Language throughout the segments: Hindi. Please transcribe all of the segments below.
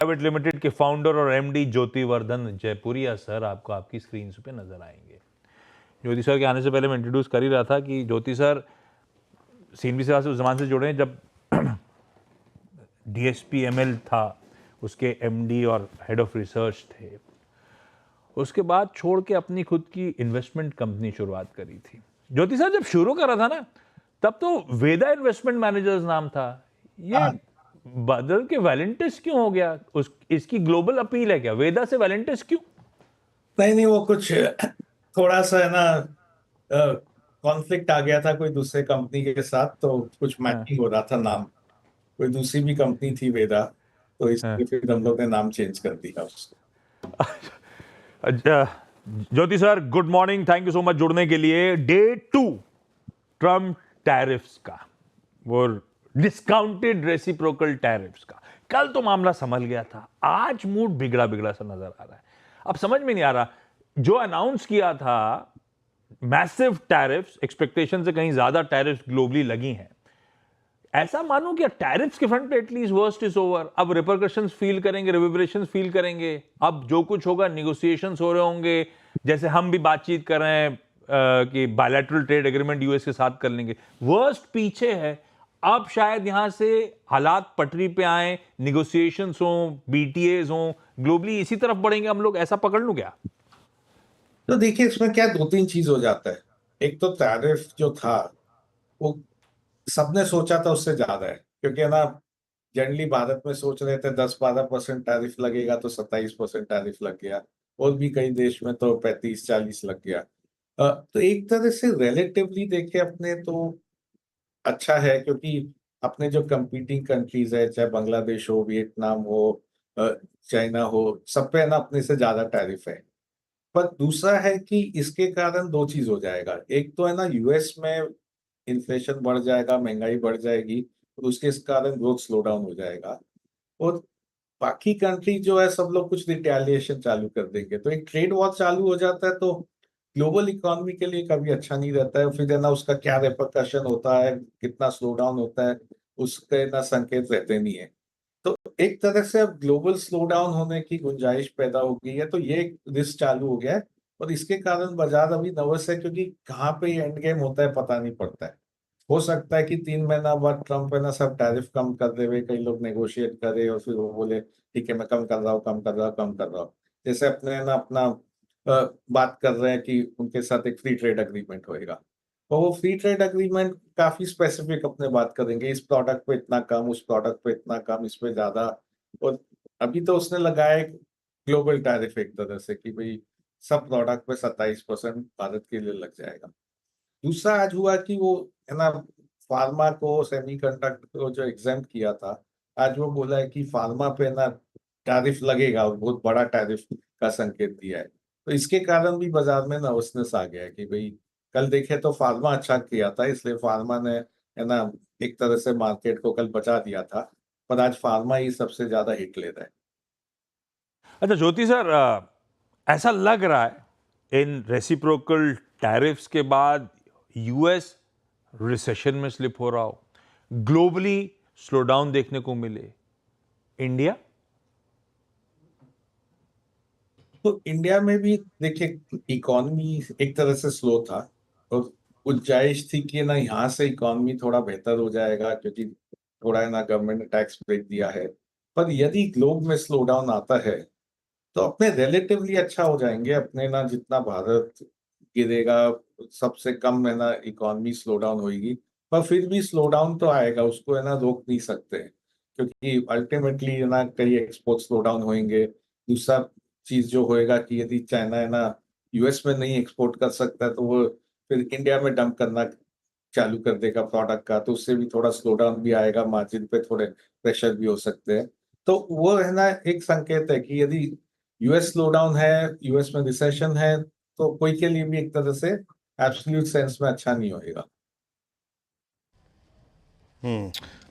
प्राइवेट लिमिटेड के फाउंडर और एमडी ज्योतिवर्धन जयपुरिया सर आपको आपकी स्क्रीन पे नजर आएंगे। ज्योति सर के आने से पहले मैं इंट्रोड्यूस कर ही रहा था कि ज्योति सर सीएनबी से उस जमाने से जुड़े हैं जब डीएसपीएमएल था, उसके एमडी और हेड ऑफ रिसर्च थे। उसके बाद छोड़ के अपनी खुद की इन्वेस्टमेंट कंपनी शुरुआत करी थी। ज्योति सर जब शुरू करा था ना, तब तो वेदा इन्वेस्टमेंट मैनेजर्स नाम था, ये बदल के वैलेंटिस क्यों हो गया? इसकी ग्लोबल अपील है क्या? वेदा से वैलेंटिस क्यों? नहीं, वो कुछ थोड़ा सा है ना, कॉन्फ्लिक्ट आ गया था कोई दूसरे कंपनी के साथ, तो कुछ मैचिंग हो रहा था नाम। कोई दूसरी भी कंपनी थी वेदा, तो इसलिए फिर हम लोग ने नाम चेंज कर दिया उसको। अच्छा Jyoti sir, good morning, thank you so much जुड़ने के लिए। डे 2 ट्रम्प टैरिफ्स का, वो डिस्काउंटेड रेसिप्रोकल टैरिफ्स का, कल तो मामला संभल गया था, आज मूड बिगड़ा बिगड़ा सा नजर आ रहा है। अब समझ में नहीं आ रहा, जो अनाउंस किया था मैसिव टैरिफ्स, एक्सपेक्टेशन से कहीं ज्यादा टैरिफ्स ग्लोबली लगी हैं, ऐसा मानो कि टैरिफ्स के फ्रंट पे एटलीस्ट वर्स्ट इज ओवर। अब रिपरकशंस फील करेंगे, रिवर्बरेशंस फील करेंगे, अब जो कुछ होगा निगोशिएशंस हो रहे होंगे, जैसे हम भी बातचीत कर रहे हैं कि बायलैटरल ट्रेड एग्रीमेंट यूएस के साथ कर लेंगे। वर्स्ट पीछे है, अब शायद यहां से हालात पटरी पे आए, निगोशिएशंस हो, बीटीएस हो, ग्लोबली इसी तरफ बढ़ेंगे हम लोग, ऐसा पकड़ लूं क्या? तो देखिए, इसमें क्या दो तीन चीज हो जाता है। एक तो टैरिफ जो था वो सबने सोचा था उससे ज्यादा है, क्योंकि है ना, जनरली भारत में सोच रहे थे 10-12% टैरिफ लगेगा, तो 27% टैरिफ लग गया। और भी कई देश में तो 35-40 लग गया। तो एक तरह से रिलेटिवली देखे अपने तो अच्छा है, क्योंकि अपने जो कंपीटिंग कंट्रीज है, चाहे बांग्लादेश हो, वियतनाम हो, चाइना हो, सब पे है ना अपने से ज्यादा टैरिफ है। पर दूसरा है कि इसके कारण दो चीज हो जाएगा। एक तो है ना, यूएस में इन्फ्लेशन बढ़ जाएगा, महंगाई बढ़ जाएगी, और उसके कारण ग्रोथ स्लो डाउन हो जाएगा। और बाकी कंट्री जो है, सब लोग कुछ रिटेलिएशन चालू कर देंगे, तो एक ट्रेड वॉर चालू हो जाता है, तो ग्लोबल इकोनॉमी के लिए कभी अच्छा नहीं रहता है। फिर है ना, उसका क्या रिपरकशन होता है, कितना स्लो डाउन होता है, उसके ना संकेत रहते नहीं है। तो एक तरह से अब ग्लोबल स्लो डाउन होने की गुंजाइश पैदा हो गई है, तो ये एक रिस्क चालू हो गया है। और इसके कारण बाजार अभी नर्वस है, क्योंकि कहाँ पे एंड गेम होता है पता नहीं पड़ता है। हो सकता है कि 3 महीना बाद ट्रम्प है ना सब टैरिफ कम कर देवे, कई लोग नेगोशिएट करे, और फिर वो बोले ठीक है मैं कम कर रहा हूँ, कम कर रहा हूँ, कम कर रहा हूँ। जैसे अपने है ना अपना बात कर रहे हैं कि उनके साथ एक फ्री ट्रेड अग्रीमेंट होएगा, और वो फ्री ट्रेड अग्रीमेंट काफी स्पेसिफिक अपने बात करेंगे, इस प्रोडक्ट पे इतना कम, उस प्रोडक्ट पे इतना कम, इस पे ज्यादा। और अभी तो उसने लगाया एक ग्लोबल टैरिफ एक तरह से कि भाई सब प्रोडक्ट पे 27% भारत के लिए लग जाएगा। दूसरा आज हुआ कि वो है ना, फार्मा को, सेमीकंडक्टर को जो एग्जाम किया था, आज वो बोला है कि फार्मा पे ना टैरिफ लगेगा, और बहुत बड़ा टैरिफ का संकेत दिया है। तो इसके कारण भी बाजार में नर्वसनेस आ गया है कि भाई कल देखे तो फार्मा अच्छा किया था, इसलिए फार्मा ने है ना एक तरह से मार्केट को कल बचा दिया था, पर आज फार्मा ही सबसे ज्यादा हिट ले रहा है। अच्छा ज्योति सर, ऐसा लग रहा है इन रेसिप्रोकल टैरिफ्स के बाद यूएस रिसेशन में स्लिप हो रहा हो, ग्लोबली स्लो डाउन देखने को मिले, इंडिया? तो इंडिया में भी देखिए, इकोनॉमी एक तरह से स्लो था, और गुंजाइश थी कि ना यहाँ से इकोनॉमी थोड़ा बेहतर हो जाएगा, क्योंकि थोड़ा है ना गवर्नमेंट ने टैक्स ब्रेक दिया है। पर यदि ग्लोब में स्लो डाउन आता है, तो अपने रिलेटिवली अच्छा हो जाएंगे अपने ना, जितना भारत गिरेगा सबसे कम है ना इकोनॉमी स्लो डाउन होगी। पर फिर भी स्लो डाउन तो आएगा, उसको है ना रोक नहीं सकते, क्योंकि अल्टीमेटली है ना कई एक्सपोर्ट स्लो डाउन होंगे। दूसरा चीज जो होएगा कि यदि चाइना है ना यूएस में नहीं एक्सपोर्ट कर सकता है, तो वो फिर इंडिया में डंप करना चालू कर देगा प्रोडक्ट का, तो उससे भी थोड़ा स्लो डाउन भी आएगा, मार्जिन पे थोड़े प्रेशर भी हो सकते हैं। तो वो है ना एक संकेत है कि यदि यूएस स्लो डाउन है, यूएस में रिसेशन है, तो कोई के लिए भी एक तरह से एब्सोल्यूट सेंस में अच्छा नहीं होएगा।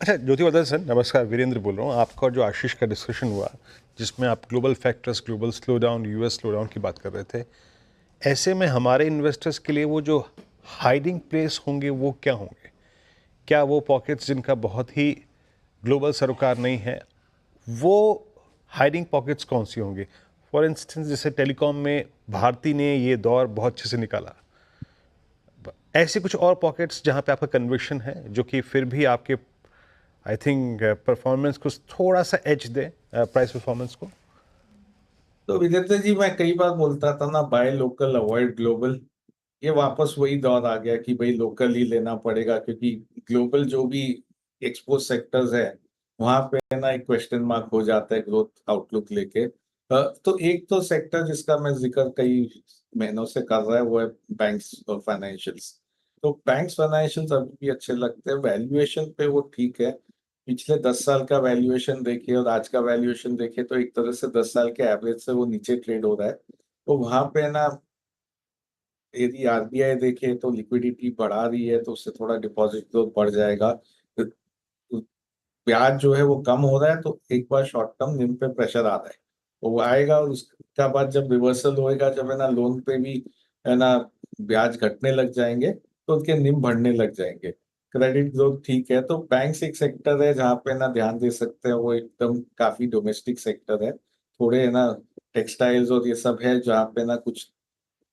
अच्छा ज्योतिवर्धन सर, नमस्कार, वीरेंद्र बोल रहा हूँ। आपका जो आशीष का डिस्कशन हुआ, जिसमें आप global factors, global slow down, US slow down की बात कर रहे थे, ऐसे में हमारे इन्वेस्टर्स के लिए वो जो हाइडिंग प्लेस होंगे वो क्या होंगे? क्या वो पॉकेट्स जिनका बहुत ही ग्लोबल सरोकार नहीं है, वो हाइडिंग पॉकेट्स कौन सी होंगी? फॉर इंस्टेंस जैसे टेलीकॉम में भारती ने ये दौर बहुत अच्छे से निकाला, ऐसे कुछ और पॉकेट्स जहाँ पे आपका कन्विक्शन है जो कि फिर भी आपके आई थिंक परफॉर्मेंस को थोड़ा सा एज दे, प्राइस परफॉर्मेंस को? तो विजेंद्र जी, मैं कई बार बोलता था ना, बाय लोकल अवॉइड ग्लोबल। ये वापस वही दौर आ गया कि भाई लोकल ही लेना पड़ेगा, क्योंकि ग्लोबल जो भी एक्सपोर्ट सेक्टर्स है वहां पे ना एक क्वेश्चन मार्क हो जाता है ग्रोथ आउटलुक लेके। तो एक तो सेक्टर जिसका मैं जिक्र कई महीनों से कर रहा है वो है बैंक्स और फाइनेंशियल्स। तो बैंक्स फाइनेंशियल्स अभी भी अच्छे लगते हैं, वैल्यूएशन पे वो ठीक है। पिछले 10 साल का वैल्यूएशन देखिए और आज का वैल्यूएशन देखिए तो एक तरह से 10 साल के एवरेज से वो नीचे ट्रेड हो रहा है। तो वहां पे ना यदि आरबीआई देखे तो लिक्विडिटी बढ़ा रही है तो उससे थोड़ा डिपॉजिट ग्रोथ बढ़ जाएगा। तो ब्याज जो है वो कम हो रहा है तो एक बार शॉर्ट टर्म निम पे प्रेशर आ रहा है, तो वो आएगा। और उसका बाद जब रिवर्सल होएगा, जब है ना लोन पे भी है ना ब्याज घटने लग जाएंगे तो उनके निम बढ़ने लग जाएंगे। क्रेडिट ग्रोथ ठीक है, तो बैंक्स एक सेक्टर है जहाँ पे ना ध्यान दे सकते हैं। वो एकदम काफी डोमेस्टिक सेक्टर है। थोड़े है ना टेक्सटाइल्स और ये सब है जहाँ पे ना कुछ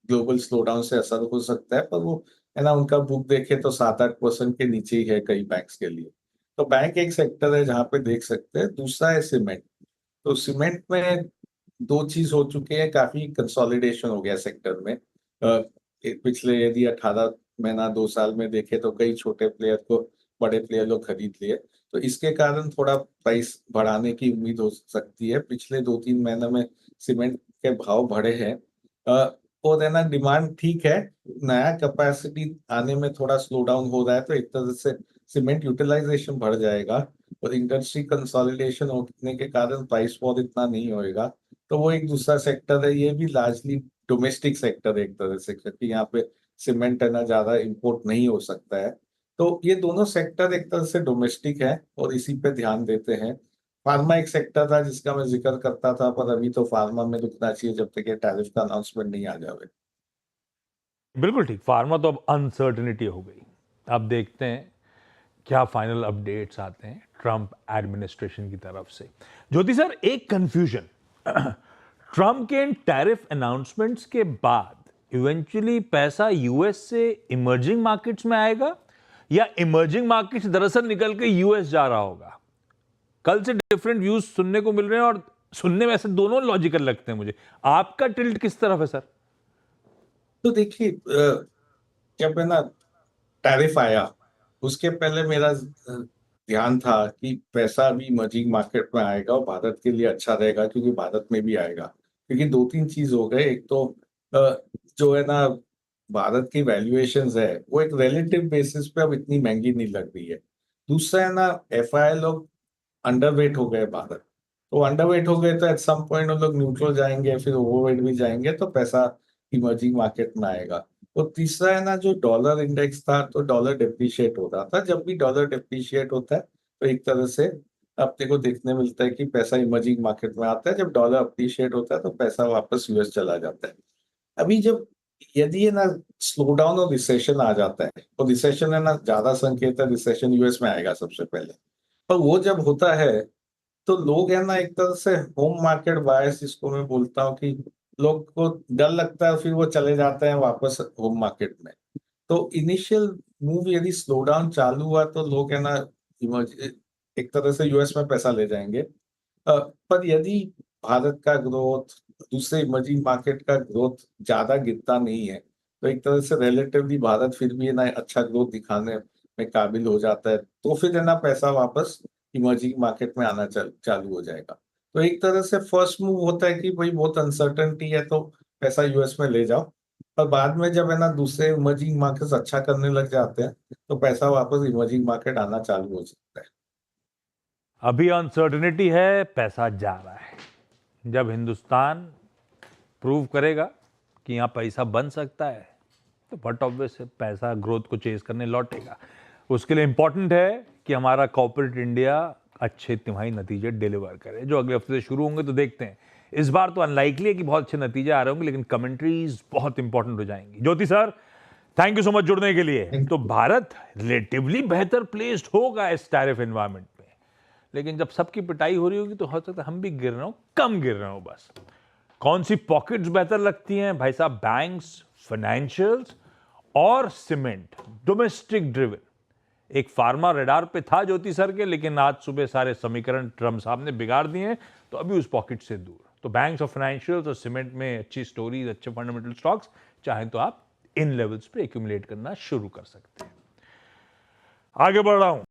ग्लोबल स्लोडाउन से असर हो सकता है, पर वो है ना उनका बुक देखे तो 7-8% के नीचे ही है कई बैंक्स के लिए। तो बैंक एक सेक्टर है जहाँ पे देख सकते हैं। दूसरा है सीमेंट। तो सीमेंट में दो चीज हो चुके हैं, काफी कंसोलिडेशन हो गया सेक्टर में। पिछले यदि 18 महीना 2 साल में देखे तो कई छोटे प्लेयर को बड़े प्लेयर लोग खरीद लिए, तो इसके कारण थोड़ा प्राइस बढ़ाने की उम्मीद हो सकती है। पिछले 2-3 महीने में सीमेंट के भाव बढ़े हैं। और है ना डिमांड ठीक है, नया कैपेसिटी आने में थोड़ा स्लो डाउन हो रहा है, तो एक तरह से सीमेंट यूटिलाइजेशन बढ़ जाएगा और इंडस्ट्री कंसोलिडेशन होने के कारण प्राइस वॉर इतना नहीं होएगा। तो वो एक दूसरा सेक्टर है, ये भी लार्जली डोमेस्टिक सेक्टर है एक तरह से, क्योंकि यहाँ पे सीमेंट है ना ज्यादा इंपोर्ट नहीं हो सकता है। तो ये दोनों सेक्टर एक तरह से डोमेस्टिक है और इसी पे ध्यान देते हैं। फार्मा एक सेक्टर था जिसका मैं जिक्र करता था, पर अभी तो फार्मा में रुकना चाहिए जब तक ये टैरिफ का अनाउंसमेंट नहीं आ जावे। बिल्कुल ठीक। फार्मा तो अब अनसर्टेनिटी हो गई। अब देखते हैं क्या फाइनल अपडेट्स आते हैं ट्रंप एडमिनिस्ट्रेशन की तरफ से। ज्योति सर, एक कंफ्यूजन, ट्रंप के टैरिफ अनाउंसमेंट्स के बाद इवेंचुअली पैसा यूएस से इमर्जिंग मार्केट्स में आएगा या इमर्जिंग मार्केट्स दरअसल निकल के यूएस जा रहा होगा? कल से डिफरेंट व्यूज सुनने को मिल रहे हैं और सुनने में ऐसे दोनों लॉजिकल लगते हैं मुझे। आपका टिल्ट किस तरफ है सर? तो देखिए, जब है ना टैरिफ आया उसके पहले मेरा ध्यान था कि पैसा अभी इमर्जिंग मार्केट में आएगा और भारत के लिए अच्छा रहेगा, क्योंकि भारत में भी आएगा। क्योंकि 2-3 चीज हो गए। एक तो जो है ना भारत की वैल्यूएशंस है वो एक रिलेटिव बेसिस पे अब इतनी महंगी नहीं लग रही है। दूसरा है ना एफआई लोग अंडरवेट हो गए भारत। तो अंडरवेट हो गए तो एट सम पॉइंट वो लोग न्यूट्रल जाएंगे, फिर ओवरवेट भी जाएंगे, तो पैसा इमर्जिंग मार्केट में आएगा। और तीसरा है ना जो डॉलर इंडेक्स था, तो डॉलर डिप्रिशिएट हो रहा था। जब भी डॉलर डिप्रिशिएट होता है तो एक तरह से अपने को देखने मिलता है कि पैसा इमर्जिंग मार्केट में आता है। जब डॉलर अप्रिशिएट होता है तो पैसा वापस यूएस चला जाता है। अभी जब यदि है ना स्लो डाउन और रिसेशन आ जाता है, और रिसेशन है ना ज्यादा संकेत है रिसेशन यूएस में आएगा सबसे पहले। और वो जब होता है तो लोग है ना एक तरह से होम मार्केट बायस, जिसको मैं बोलता हूँ कि लोग को डर लगता है, फिर वो चले जाते हैं वापस होम मार्केट में। तो इनिशियल मूव यदि स्लो डाउन चालू हुआ तो लोग है ना एक तरह से यूएस में पैसा ले जाएंगे। पर यदि भारत का ग्रोथ दूसरे इमर्जिंग मार्केट का ग्रोथ ज्यादा गिरता नहीं है तो एक तरह से रिलेटिवली भारत फिर भी है ना अच्छा ग्रोथ दिखाने में काबिल हो जाता है, तो फिर है ना पैसा वापस इमर्जिंग मार्केट में आना चालू हो जाएगा। तो एक तरह से फर्स्ट मूव होता है कि भाई बहुत अनसर्टेनिटी है तो पैसा यूएस में ले जाओ। और बाद में जब है ना दूसरे इमर्जिंग मार्केट्स अच्छा करने लग जाते हैं तो पैसा वापस इमर्जिंग मार्केट आना चालू हो सकता है। अभी अनसर्टेनिटी है, पैसा जा रहा है। जब हिंदुस्तान प्रूव करेगा कि यहाँ पैसा बन सकता है तो बट ऑब्वियस है पैसा ग्रोथ को चेज करने लौटेगा। उसके लिए इंपॉर्टेंट है कि हमारा कॉर्पोरेट इंडिया अच्छे तिमाही नतीजे डिलीवर करे, जो अगले हफ्ते से शुरू होंगे। तो देखते हैं, इस बार तो अनलाइकली है कि बहुत अच्छे नतीजे आ रहे होंगे, लेकिन कमेंट्रीज बहुत इंपॉर्टेंट हो जाएंगी। Jyoti sir, thank you so much जुड़ने के लिए। तो भारत रिलेटिवली बेहतर प्लेस्ड होगा इस टैरिफ एनवायरमेंट में, लेकिन जब सबकी पिटाई हो रही होगी तो हो सकता है हम भी गिर रहे हो, कम गिर रहे हो बस। कौन सी पॉकेट्स बेहतर लगती हैं भाई साहब? बैंक्स, फाइनेंशियल्स और सीमेंट, डोमेस्टिक ड्रिवन। एक फार्मा रडार पे था ज्योति सर के, लेकिन आज सुबह सारे समीकरण ट्रम्प साहब ने बिगाड़ दिए हैं, तो अभी उस पॉकेट से दूर। तो बैंक्स और फाइनेंशियल्स और सीमेंट में अच्छी स्टोरीज, अच्छे फंडामेंटल स्टॉक्स चाहें तो आप इन लेवल्स पे एक्यूमुलेट करना शुरू कर सकते हैं। आगे बढ़ रहा हूं।